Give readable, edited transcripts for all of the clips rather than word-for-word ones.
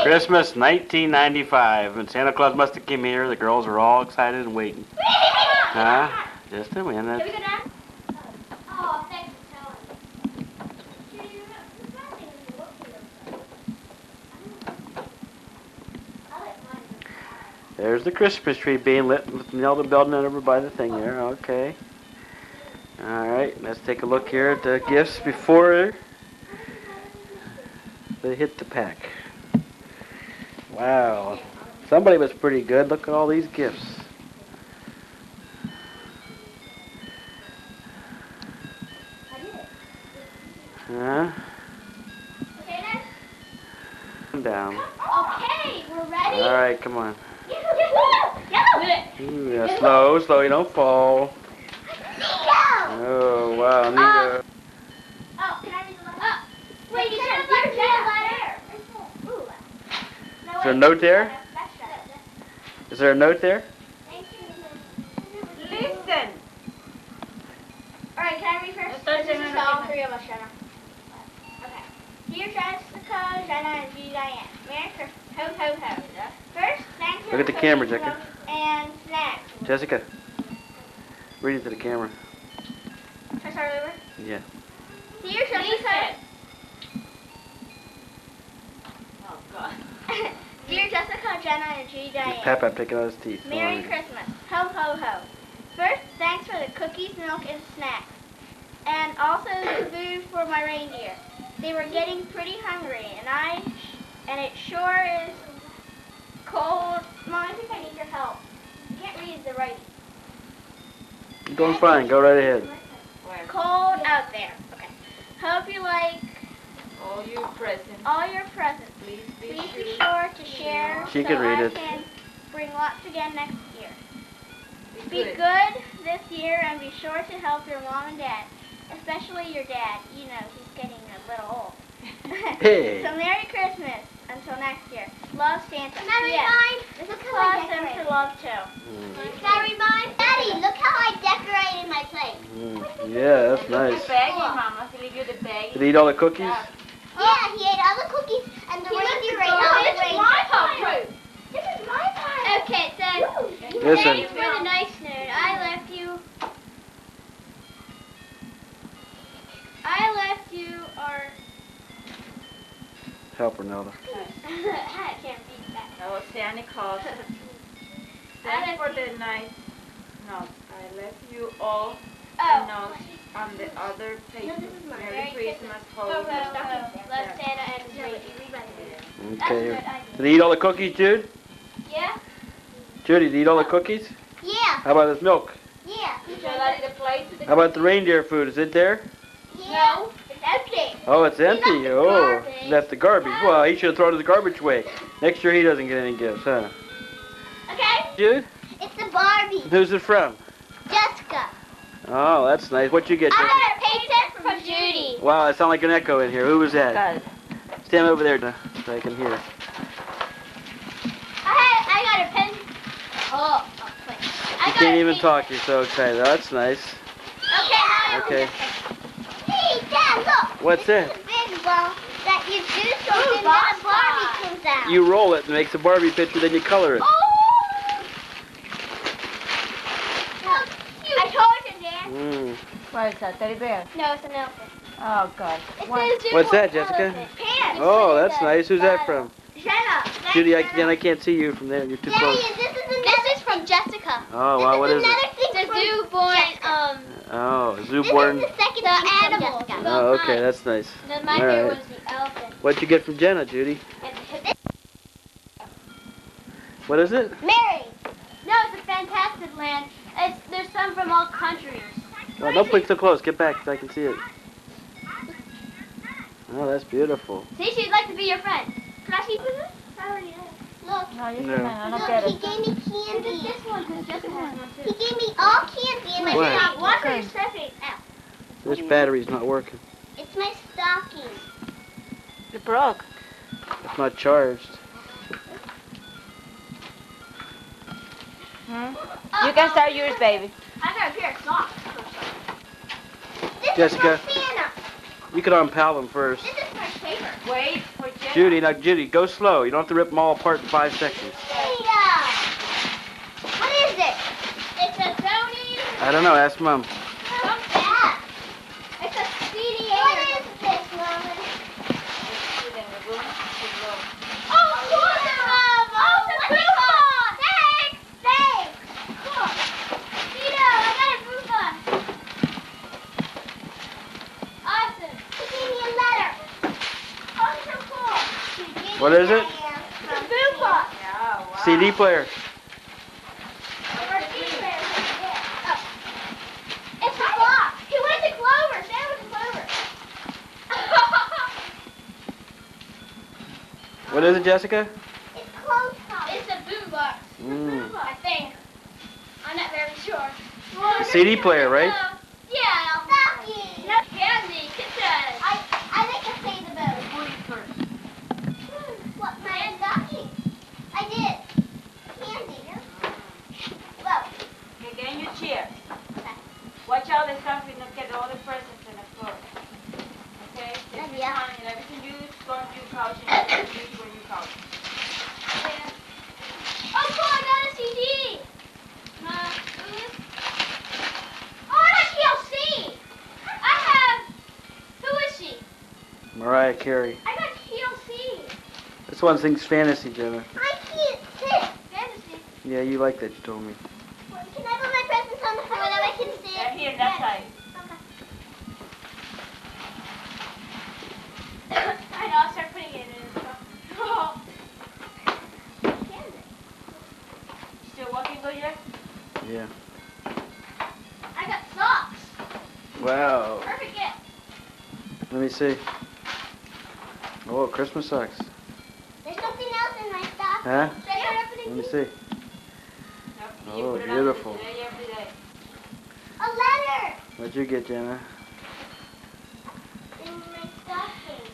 Christmas 1995. When Santa Claus must have came here, the girls were all excited and waiting. Huh? Just a minute. Can we go down? Oh, thanks for telling me. There's the Christmas tree being lit with the building over by the thing there. Okay. All right, let's take a look here at the gifts before they hit the pack. Wow. Somebody was pretty good. Look at all these gifts. Huh? Okay, then? Come down. Okay, we're ready. All right, come on. Go. Ooh, yeah, slow, slow. You don't fall. Oh, wow. Neat. Oh, can I read the letter? Wait, you said a letter. Is there a note there? Is there a note there? Listen. All right, can I read first? This is to all three of us, Jenna. Okay. Dear Jessica, Jenna, and Judy Diane, Merry Christmas. Ho, ho, ho. First, thanks for Look at the camera, Jessica. And snacks. Jessica, read it to the camera. Should I start over? Yeah. Dear Jessica. Oh, God. Dear Jessica, Jenna, and Judy Diane. Papa picking out his teeth. Merry Christmas. Ho, ho, ho. First, thanks for the cookies, milk, and snacks. And also the food for my reindeer. They were getting pretty hungry, and it sure is cold. Mom, I think I need your help. I can't read the writing. You're doing fine. Go right ahead. Cold out there. Okay. Hope you like all your presents. Please be sure to share She so can read I it. can bring lots again next year. Be good this year and be sure to help your mom and dad, especially your dad. You know, he's getting a little old. Hey. So Merry Christmas until next year. Love, Santa. Can I read mine? This is Claus and to love too. Can I read mine? Daddy, look how I decorated my plate. Yeah, that's nice. The baggie, Mama. Did he give you the baggie? Did he eat all the cookies? Yeah, he ate all the cookies and the reindeer ate all the reindeer. This is my pile. Okay, it says, Listen. thanks for the nice note. I left you our... Help her, Nelda. I can't read that. That was Santa Claus. Thanks for the nice note. I left you all the notes on the other page. Merry Christmas, ho, ho. Love Santa and Judy. Okay. Did he eat all the cookies, Jude? Yeah? Judy, did he eat all the cookies? Yeah, How about his milk? yeah. Did you let it play to the How about the reindeer food? Is it there? No, it's empty. Oh, it's empty. the Oh, garbage. left the garbage. Well, he should have thrown it in the garbage away. Next year he doesn't get any gifts, huh? Okay? Jude? It's a Barbie. Who's it from? Jessica. Oh, that's nice. What'd you get, Jessica? I got a paycheck from Judy. Wow, I sound like an echo in here. Who was that? God. Stand over there so I can hear. I got a pen. Oh, wait. You can't even talk. You're so excited. Oh, that's nice. Okay. Hey, Dad, look. What's this that? is a big ball that you do something that a Barbie comes out. You roll it and it makes a Barbie picture, then you color it. Oh! I told you, Dad. Mm. What is that, teddy bear? No, it's an elephant. Oh, God. It says What's that, Jessica? elephant. Pants. Oh, that's nice. Who's that from? Jenna. Judy, I can't see you from there. You're too Daddy, close. this is from Jessica. Oh, wow, what is it? Another thing The from zoo born, Jessica. Oh, This Zooborn. is the second the thing from animals. Jessica. Oh, okay, that's nice. Then my All favorite right. was the elephant. What'd you get from Jenna, Judy? What is it? Mary. No, it's a fantastic land. There's some from all countries. Oh, don't put it so close. Get back so I can see it. Oh, that's beautiful. See, she'd like to be your friend. Can I see this? I already know. Look. No, you No. can. I don't Look, get he it. gave me candy. This one, Jessica has one He too. gave me all candy in my What? stocking. Watch where you're stepping. Ow. This battery's not working. It's my stocking. It broke. It's not charged. You can start yours, baby. I got a pair of socks. This Jessica. is from Santa. You could unpal them first. This is my paper. Wait for Judy, now Judy, go slow. You don't have to rip them all apart in 5 seconds. What is it? It's a Sony. I don't know. Ask Mom. What's that? It's a CD. What is this, Mama? Oh, cool, Mom. Oh, it's a Booba. Thanks. Thanks. Cool. Tito, I got a Booba. Awesome. She gave me a letter. Oh, so cool. What is it? It's a Booba. Yeah, wow. CD player. It's a block. He went to Clover. Sam went to Clover. What is it, Jessica? It's closed. It's a boombox. Mm. I think. I'm not very sure. A CD player, right? Yeah. Ducky. No candy. Kit Kat. I think I say the boat. What, my ducky? I did. Candy. Well, Okay, then you cheer. Watch out the stuff we don't get all the presents in the floor. Okay? Take your Yeah. time and everything you use, go to your couch and everything you use when you couch. Oh, cool. I got a CD. Oh, I got TLC. I have. Who is she? Mariah Carey. I got TLC. This one sings fantasy, Jenna. I can't sit. Fantasy. Yeah, you like that, you told me. Can I put my presents on the floor that I can sit? They're here, that side. I know. I'll start putting it in. Oh. Still walking good yet? Yeah. I got socks. Wow. Perfect gift. Let me see. Oh, Christmas socks. There's something else in my stuff. Huh? Should I start opening Let me these? see. You Oh, put it on beautiful. today, every day. A letter What'd you get, Jenna? in my stocking.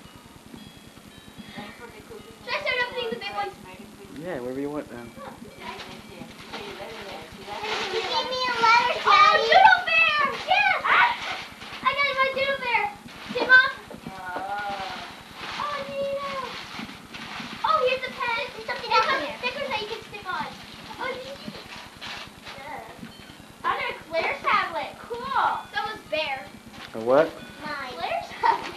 Thanks for the cookies. Should I start opening the big ones? Yeah, wherever you want now. You gave me a letter, Oh, Daddy. Doodle Bear! Yes! I got my Doodle Bear. See, Mom? Oh, neat. Oh, here's the pen. There's something It else comes in with here. stickers that you can stick on. Oh, neat. I got a Claire's tablet. Cool. So was Bear. A what? Mine. Claire's tablet.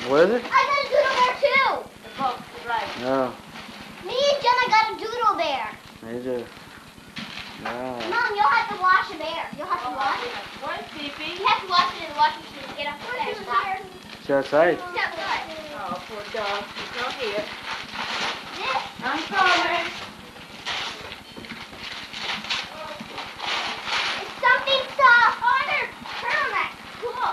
What is it? I got a doodle bear too. The box, right. Oh, Me and Jenna got a doodle bear. they do. Wow. Mom, you'll have to wash a bear. You'll have to wash it. What is sleeping? You have to wash it in the washing machine to get off the bed. It's outside. It's outside. Oh, poor dog. He's not here. This. I'm coming. It's something soft. Oh, they're turtlenecks. Cool.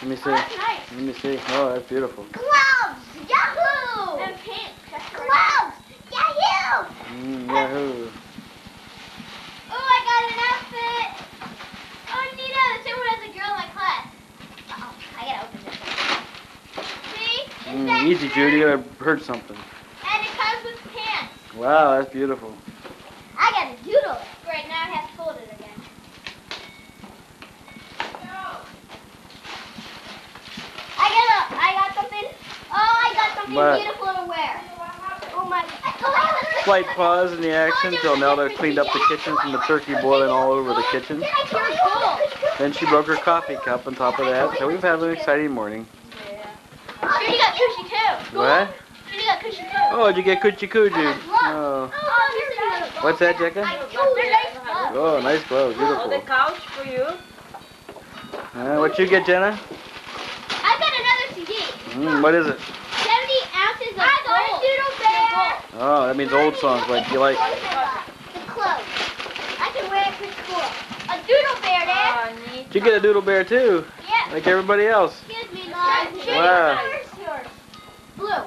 Let me see. Oh, that's nice. Let me see. Oh, that's beautiful. Gloves. Yahoo. And pink. That's right. Gloves. Yahoo. Yahoo. Oh, I got an outfit. Oh, Nita, the same one as a girl in my class. Uh-oh. I gotta open this. See? It's that Easy, shirt, Judy. I heard something. And it comes with pants. Wow, that's beautiful. I got a doodle. Great, now I have to fold it again. I got something. Oh, I got something What? beautiful to wear. Oh my God. Slight pause in the action until Nelda cleaned up the kitchen from the turkey boiling all over the kitchen. Very cool. Then she broke her coffee cup on top of that. So we've had an exciting morning. Judy got cushy too. What? Judy got cushy too. Oh, did you get coochie coo, dude? Oh. Oh, here's another box. What's that, Jessica? They're nice gloves. Oh, nice clothes. Oh, the Beautiful. couch for you. What you get, Jenna? I got another CD. What is it? 70 ounces of gold. Doodle Bear. Oh, that means old songs like you like. The clothes. I can wear it for school. A Doodle Bear, Dad. Oh, neat. Did you get a doodle bear too? Yeah. Like everybody else. Excuse me, Mom. Wow. Where's yours? Blue.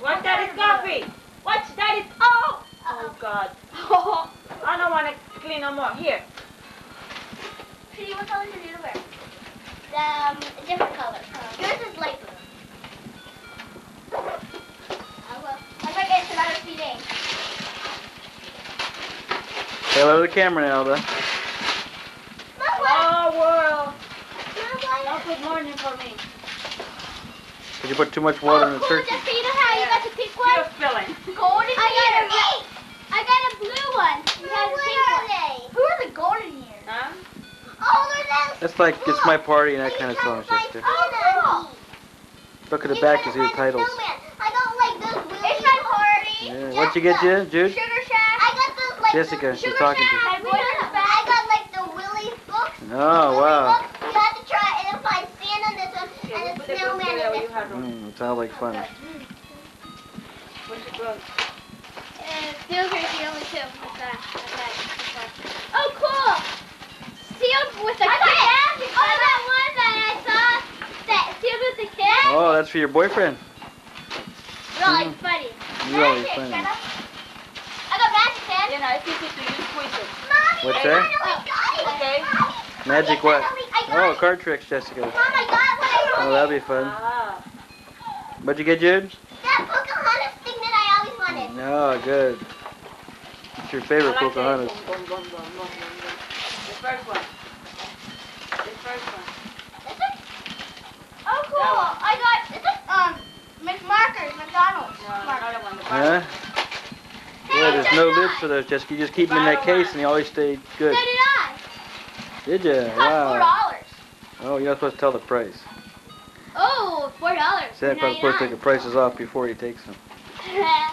What's that is coffee? What's that is? Oh! Oh, God. I don't want to clean no more. Here. Judy, what color is your Doodle Bear? A different color. Yours is light blue. I will. I might get another CD. Say hello to the camera, Nelda. Oh, world. No good morning for me. You put too much water in the cool, turkey. Jessica, you know how you got the pink one? Still spilling. Golden I got a blue one. You have a What pink are one. they? Who are the golden ears? Huh? Oh, they're those. That's like It's My Party and that Like kind of you song, can't find Jessica. Santa. Look at the back to see the titles. I got like those Willy. It's my party. Yeah. What'd you get, Jude? Sugar Shack. I got those like Jessica, those she's Sugar talking Shack. to My boyfriend's back. I got like the Willy books. Oh, Willy wow. books. You have to try it and find Santa in this one Okay, and we a put the snowman cookie in that you this had. It sounds like fun. What's your clothes? Seals are the only two. Oh, cool. Sealed with a kid. Oh, that one that I saw. That sealed with a kid. Oh, that's for your boyfriend. Really funny. Really Magic, funny. Jenna. I got magic pen. You know, it's easy to use quizzes. Mommy, What's I that? finally got it. Okay. Mommy, Magic what? I got Oh, it. card tricks, Jessica. Mom, I got what I Oh, wanted. that'll be fun. Ah. What'd you get, Jude? That Pocahontas thing that I always wanted. Oh, good. What's your favorite I like Pocahontas? it. Boom, boom, boom, boom, boom, boom, boom. The first one. The first one. This one? Oh, cool. I got McMarkers, McDonald's. No, another one. The Huh? Hey, Yeah, there's so no did lids I. for those, Jessica. You just keep them in that case and they always stay good. So did I. Did you? It cost Wow. $4. Oh, you're not supposed to tell the price. Oh, $4. Santa's supposed to take the prices off before he takes them. Sienna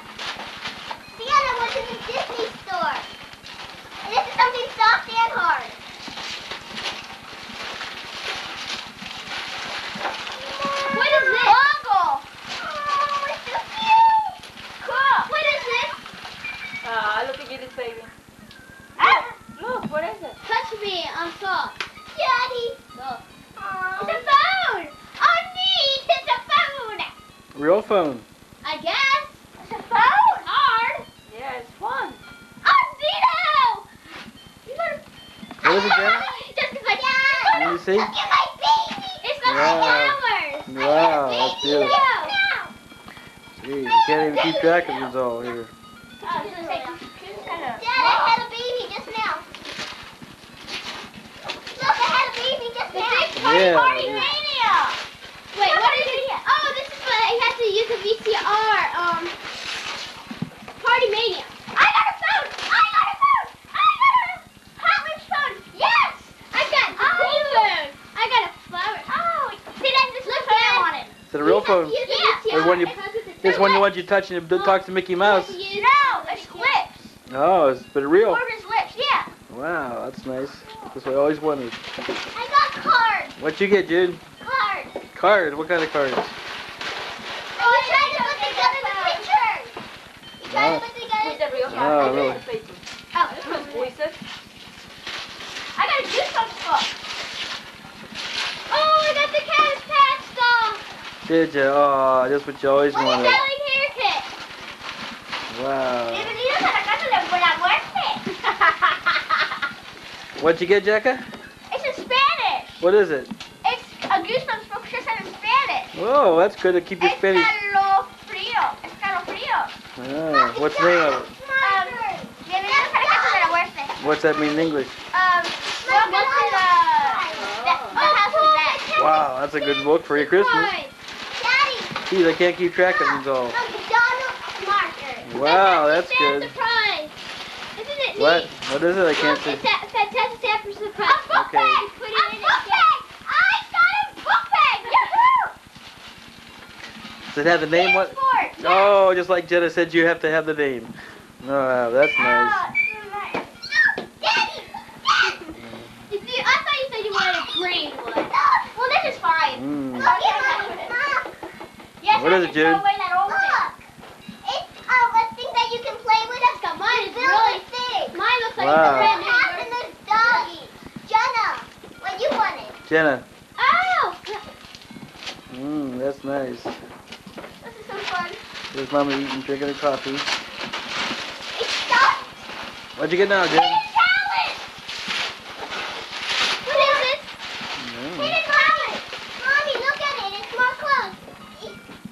went to the Disney store. And this is something soft and hard. What is this? Bongo. Oh, it's so cute. Cool. What is this? Ah, look at you, this baby. Ah. Look, what is it? Touch me. I'm soft. Daddy. Oh. Oh. It's a phone. Oh, neat. It's a phone. Real phone. I guess. It's a phone. It's hard. Yeah, it's fun. Oh, Vito. You better... What is it, Jenna? Jessica's like, Let me see. Look at my baby. it's got Wow. flowers. Wow, that's beautiful. Now. Jeez, you can't even keep track of these all here. Oh, this is Dad, I had a baby just now. Look, I had a baby just The now. big party, Yeah, party yeah. mania. Wait, what is it? Oh, this is what you have to use a VCR. Party mania. I got a phone. I got a phone. I got a Hot Wheels phone. Yes. I got a cool phone. I got a flower. Oh, see that's this phone I wanted. Is it a real phone? Yeah. Or when you- This one you want you to touch and it talks to Mickey Mouse. No, it's lips. Oh, but it's real. Corbin's lips. Yeah. Wow, that's nice. That's what I always wanted. I got cards. What'd you get, Jude? Cards. Cards? What kind of cards? Oh, you tried to put together the pictures. You tried to put together. With the real Oh, heart. really? Oh, This was quizzes. I got a Goosebumps book. Oh, I got the Cabbage Patch doll. Did you? Oh, that's what you always What is wanted. that like hair kit? Wow. Bienvenidos a la casa de Buena Muerte. What'd you get, Jecka? It's in Spanish. What is it? It's a Goosebumps book just in Spanish. Oh, that's good to keep your Spanish. Escalofrío. Escalofrío. Oh, what's the name of it? Bienvenidos a la casa de la muerte. What's that mean in English? Welcome to the house of death. Wow, that's a good book for your Christmas. Daddy, Geez, I can't keep track of these all. look, Donald marker. Wow, that's good. Surprise. Isn't it neat? What? What is it? I can't see. It's a fantastic Sapper surprise. A book Okay. bag. Put it in book bag. I got a book bag. Yahoo! Does it have the name? What? Transport. Oh, just like Jenna said, you have to have the name. Oh, that's nice. Daddy. You see, I thought you said you wanted a green one. Well, this is fine. Mm. Look at Mom. Yes, What I is it, can Jude? throw away that old thing. Look. It's a thing that you can play with. Jessica, mine is Build really a thing. Mine looks like Wow. it's a There's brand a new cat one. and there's doggy. Jenna, what you wanted? Jenna. Oh! That's nice. This is so fun. There's Mama eating, drinking her coffee. It's stuffed. What'd you get now, Jen? Hidden talent! What is this? Mm. Hidden talent. Mommy, look at it. It's more close.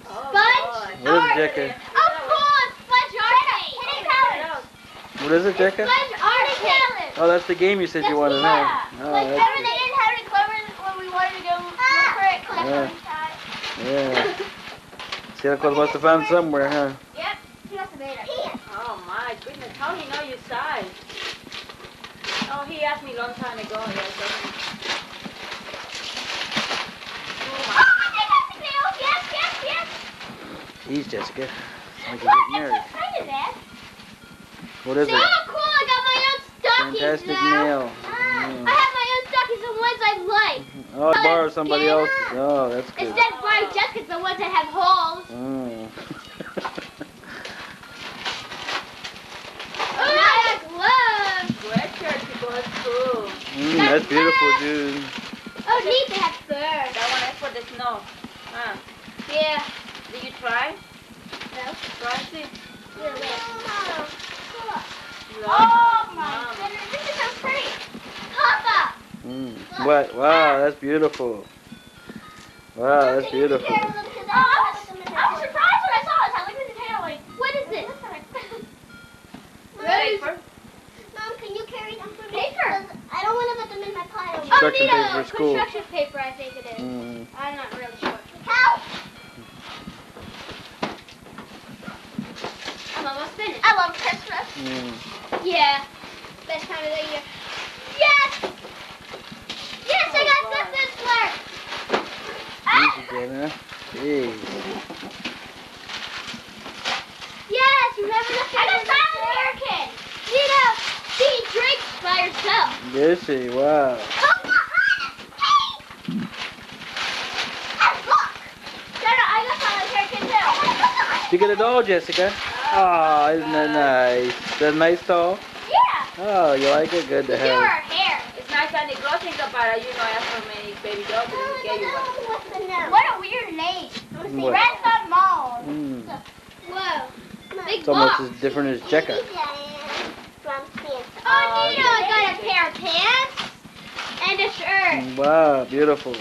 Sponge? What is it, Jecka? Oh, cool! It's Sponge Art Hidden talent! What is it, Jecka? Sponge Art talent! Oh, that's the game you said you wanted, huh? Oh, Like, that's remember they didn't have any clever when we wanted to go look for it, collect Yeah. inside. good. Yeah. Santa Claus must have found somewhere, huh? Yep. He must have made it. Oh my goodness, how he know your size? Oh, he asked me a long time ago. Yes, Oh, my nails! Yes, yes, yes. Jeez, Jessica. Like you're Look, getting it's married. so pretty, Dad. What is So it? cool! I got my own stockings Fantastic now. nail. I have my own stockings, the ones I like. Oh, I borrowed somebody else's. Oh, that's good. Instead of buying Jessica's, the ones that have holes. Mm. Oh, nice gloves. sweatshirt to go to school. That's beautiful, dude. Oh, neat, they have fur. That one is for the snow. Huh? Yeah. Did you try? No. Try it. Oh my goodness, this is so pretty. Papa! What? Wow, that's beautiful. Wow, that's beautiful. I was surprised when I saw this. I looked at the tail like, what is this? Paper. Mom, can you carry them for me? Paper. I don't want to put them in my pile. Construction Neato. paper for school. Construction paper, I think it is. Mm. I'm not really sure. How? I'm almost finished. I love Christmas. Yeah. Best time of the year. Yes! Yes, I got some Fizzler! Easy, Jenna. Jeez. Yes, remember the I got Silent American! Nita, she drinks by herself. Did she? Wow. Jenna, I got Silent American too. Did you get a doll, Jessica? Oh, isn't that nice? Is that a nice doll? Yeah. Oh, you like it? Good to Do her have. hair. It's nice and the closing para you know I have so many baby dolls and we get you one. What's the name? What a weird name. What? Red Thumb Mall. Mm. Whoa. Big It's almost box. as different as Jekka. From Santa. Oh, Nita, I got a pair of pants and a shirt. Wow, beautiful.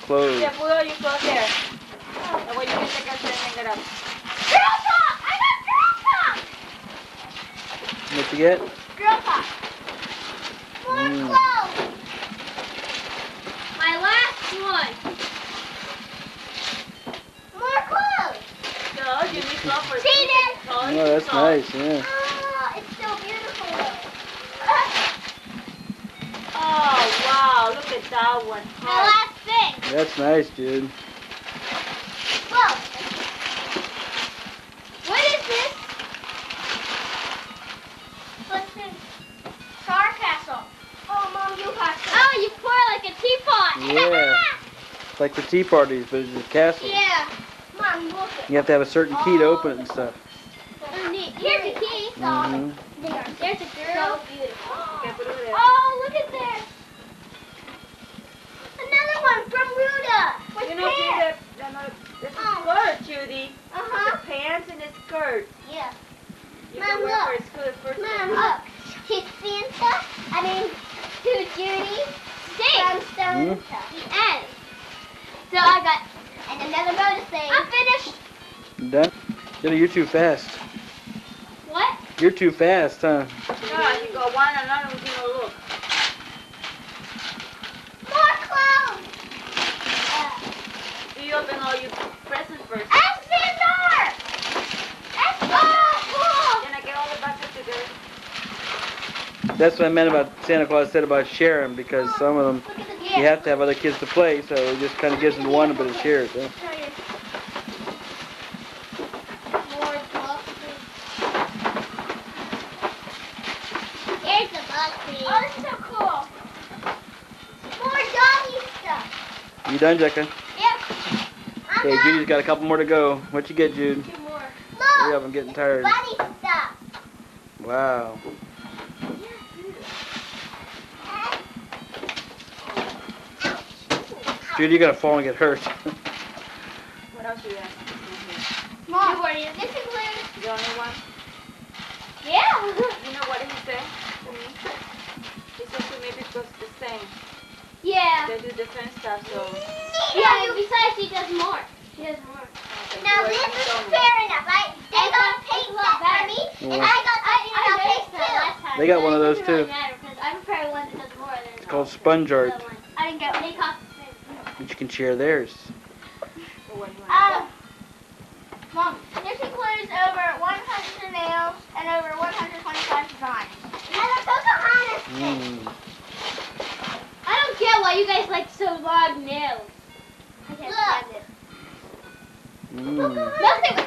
Clothes. Yeah, put all your clothes there. That way you can take us and hang it up. Girl Talk! I got Girl Talk! What you get? Girl Talk. More Mm. clothes. My last one. More clothes. So you need clothes for See this? Oh, that's nice, yeah. Oh, it's so beautiful. Oh wow, look at that one. My last thing. That's nice, dude. Whoa. What is this? What's this? Star Castle. Oh, Mom, you got this. Oh, you pour like a teapot. Yeah. It's like the tea parties, but it's a castle. Yeah. Mom, look at You have to have a certain key to open it and stuff. Oh, neat. Here's a key. Mhm. There's a girl. beautiful. Okay, put it there. Oh, look at this. Another one from Ruda. With You know, see pants. this is skirt, Judy. Uh-huh. The pants and the skirt. Yeah. You Mom, can wear look. for school the first Mom, day. look. To Santa. I mean, to Judy. From Stone. And so I got And another bonus thing. I'm finished. You done? Jenna, you're too fast. What? You're too fast, huh? Yeah, you go one and another, you know, look. More clothes. You open all your presents first. And Sandor. Oh, cool. Then I get all the buckets together. That's what I meant about Santa Claus said about sharing, because some of them, Look at the you have to have other kids to play, so it just kind of gives them one, but it shares. Huh? More clothes. Here's the box, please. Oh, this is so cool. More doggy stuff. You done, Jekka? Yep. Okay, Judy's got a couple more to go. What you get, Jude? 2 more. Hurry Look. up, I'm getting tired. Bunny stuff. Wow. Judy, you're gonna fall and get hurt. What else do you have? Mom. This includes. The only one? Yeah. You know what did he say to me? He said to me because the same. Yeah. They do the same stuff, so. Yeah, and besides, she does more. She does more. Okay, Now so this it's is only- fair enough, right? They It's got a paint lot that for better. me, Yeah. and I got paint that too. last time. They got but one of it those, doesn't really too. matter, 'cause I prefer one that does more than It's called sponge art, I didn't get they cost the same. but you can share theirs. Or what you want. This includes over 100 nails and over 125 designs. I don't get why you guys like so long nails. I can't stand it. Nothing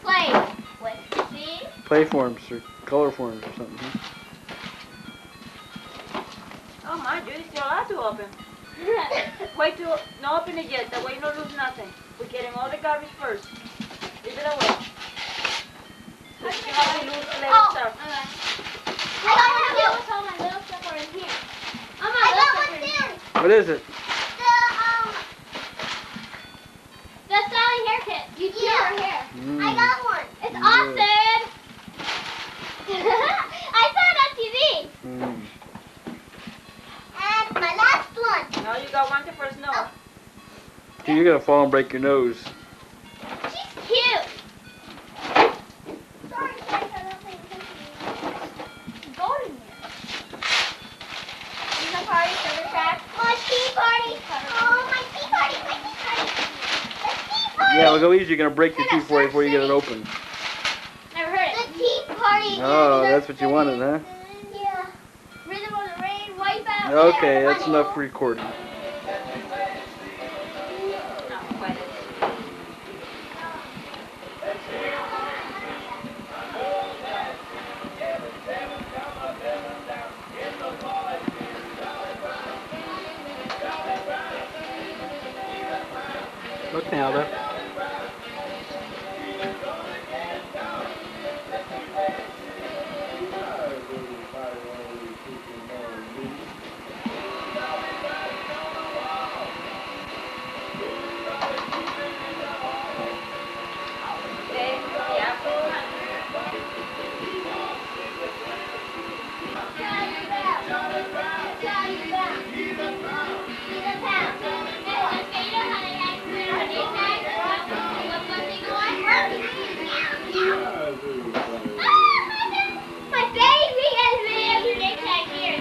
play with. See? Play forms or color forms or something. Oh my, Judy, still allowed to open. Wait till, no open it yet, that way you don't lose nothing. We're getting all the garbage first. Leave it away. So you can have to lose the little stuff. I got one too. All my little stuff are in here. I got one too. What is it? The styling hair kit. You do her hair. Mm. I got one. It's awesome. I saw it on TV. Mm. And my last one. No, you got one to first know. Dude, you're gonna fall and break your nose. She's cute. Sorry, I don't think it's golden here. These are party sugar track. My tea party. Oh, my tea party. My tea party. The tea party. Yeah, look how easy you're gonna break your teeth before you get it open. Never heard The it. tea party. Oh, that's what you wanted, huh? Yeah. Rhythm of the Rain, Wipeout. Okay, that's enough recording. Not quite. Look now, though. My baby has been knick-knack here.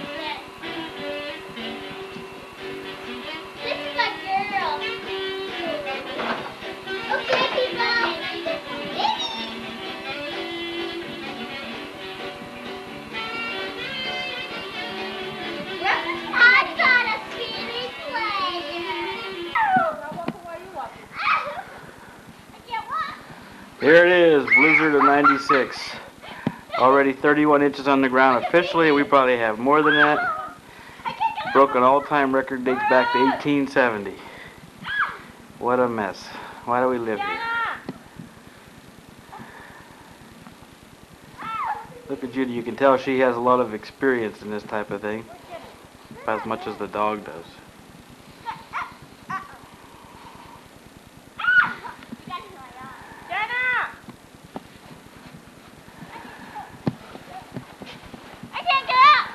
This is my girl. Okay, people. I got a CD player. I can't walk. Here it is, blizzard of 96. Already 31 inches on the ground officially. We probably have more than that. I can't get Broke an all-time record, dates back to 1870. What a mess. Why do we live here? Look at Judy, you can tell she has a lot of experience in this type of thing. About as much as the dog does. I can't get out.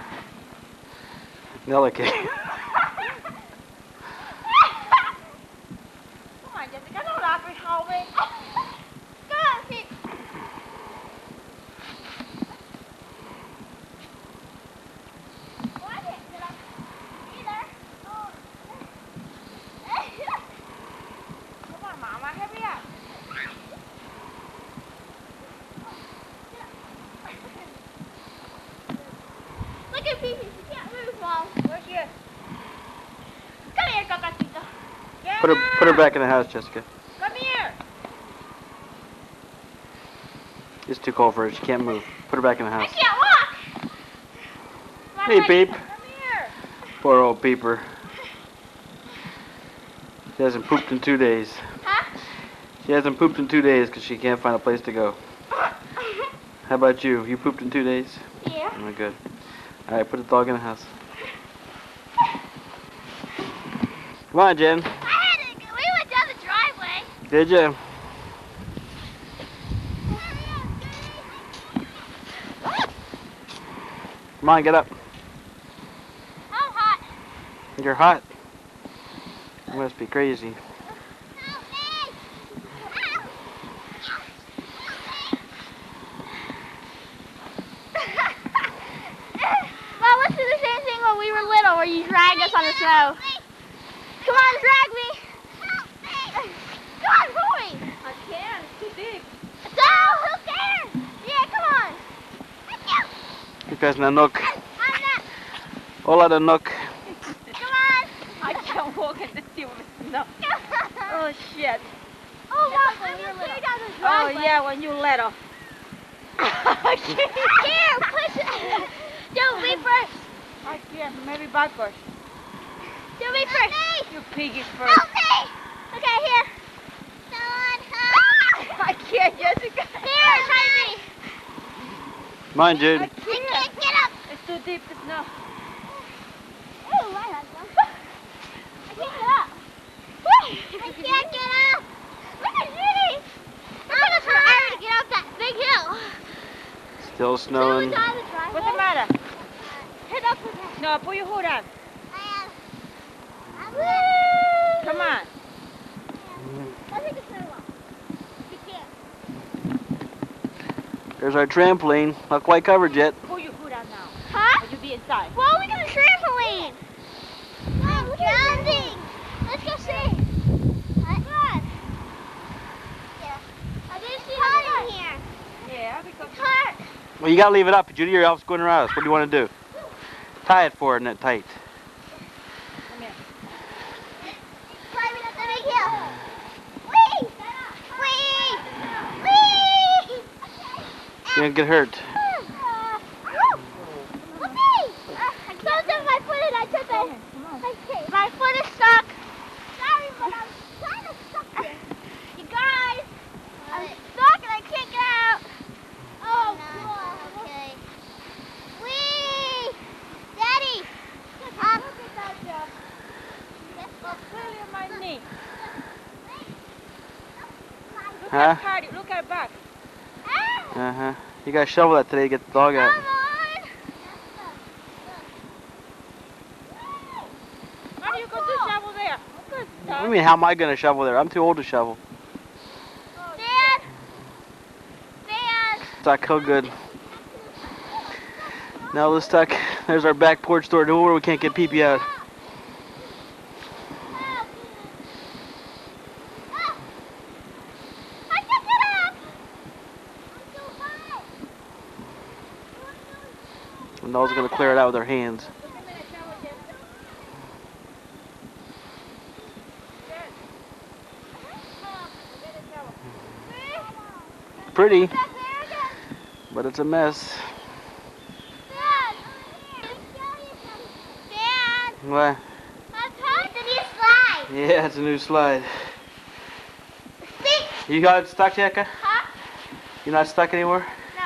Nella can't. Come on, Jessica, don't laugh at Halloween. Go on, Pete. Well, I didn't get up either. Oh. Come on, Mama, hurry up. Look at Phoebe. She can't move, Mom. Where's your... Come here, Cocacito. Put her back in the house, Jessica. Come here. It's too cold for her. She can't move. Put her back in the I house. can't walk. Hey, Peep. Come here. Poor old Peeper. She hasn't pooped in 2 days. Huh? She hasn't pooped in 2 days because she can't find a place to go. How about you? You pooped in 2 days? Yeah. Oh, good. All right, put the dog in the house. Come on, Jen. We went down the driveway. Did you? Come on, get up. I'm hot. You're hot. You must be crazy. Help me. Well, let's do the same thing when we were little, where you drag us on the snow. Come on, drag me. Help me. Come on, pull me. I can't. It's too deep. Because Nanook. Hola, Nanook. Come on. I can't walk in the sea with snow. Oh, shit. Oh, wow. I'm going to down the driveway. Oh, yeah, when you let off. Here, push it. Do me first. I can't. Maybe back first. Do me first. You piggy first. Help me. Okay, here. Someone help. I can't, Jessica. Here, try me. Come on, Jude. I can't get up. It's too deep, the snow. Oh, my husband. I can't get up. I can't get up. Look at Judy. It's going to forever to get up that big hill. Still snowing. What's the matter? Head up with that. No, put your hood on. Come on. I think it's very well. You can't. There's our trampoline. Not quite covered yet. Pull your hood on now. Huh? Or you be inside. Well, we got a trampoline. I'm jumping. Let's go see. What? Yeah. I didn't see hot in here. Yeah, because It's hot. Well, you gotta leave it up, Judy, or else going around us. What do you want to do? Tie it for it, and it tight. come here. Climbing up the big hill. Whee! Whee! Whee! You're gonna get hurt. My foot is stuck. Sorry, but I'm trying to suck it. You guys, I'm stuck and I can't get out. Oh, cool. Okay. Whee! Daddy! Look at that job. Oh, clearly on my knee. Look Huh? at Cardi. Look at her back. Uh-huh. You gotta shovel that today to get the dog out. Come on. How do you go to shovel there? Good What stuff. do you mean, how am I gonna shovel there? I'm too old to shovel. Dad! Dad! It's not so good. Now let's talk. There's our back porch door where we can't get pee-pee out. I can't get up! I'm so high! And Noel's gonna clear it out with her hands. Pretty, but it's a mess. Dad! Dad! What? It's a new slide! Yeah, it's a new slide. See? You got it stuck, Jacka? Huh? You're not stuck anymore? No.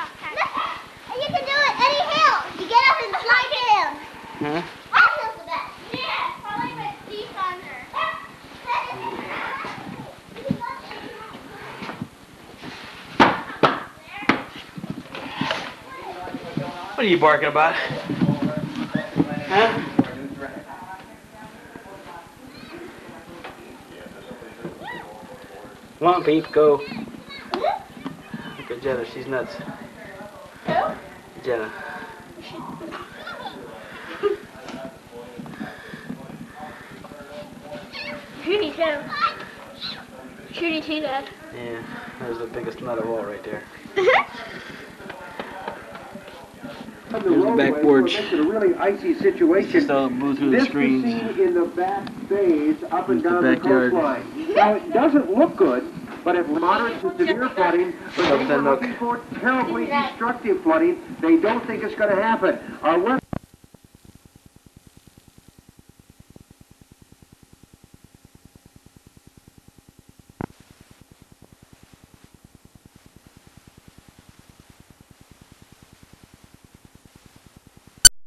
And you can do it any hill. You get up and slide down. Huh? That feels the best. Yeah, probably my feet under. What are you barking about? Huh? Come on, Pete, go. Look at Jenna, she's nuts. Who? Jenna. Shooty too. Shooty too, Dad. Yeah, there's the biggest nut of all right there. There's Here's the back porch. Makes it a really icy situation. Just all blew through the This screens. is seen in the back bays up and Here's the down the backyard. coastline. Now, it doesn't look good, but if moderate to severe flooding, but Up they that were nook. looking for terribly destructive flooding, they don't think it's going to happen. Our